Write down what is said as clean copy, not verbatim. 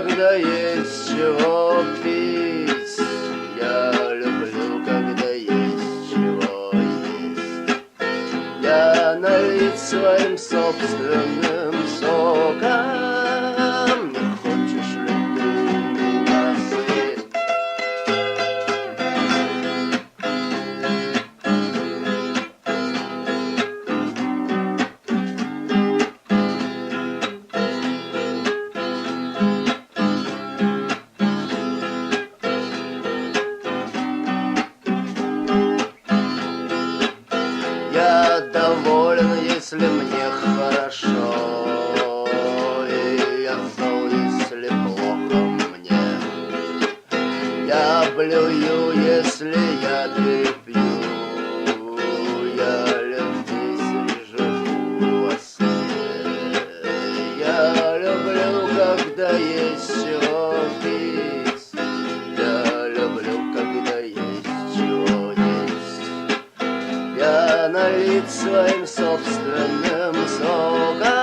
когда есть чего пить. Я люблю, когда есть чего есть. Я налить своим собственным соком. Не хочешь ли ты меня съесть? Я доволен, если мне хорошо, и я зол, если плохо мне. Я блюю, если я перепью. Я лет 10 живу во сне. Я люблю, когда есть чего пить. Я люблю, когда есть чего есть. Я налить своим собственным соком.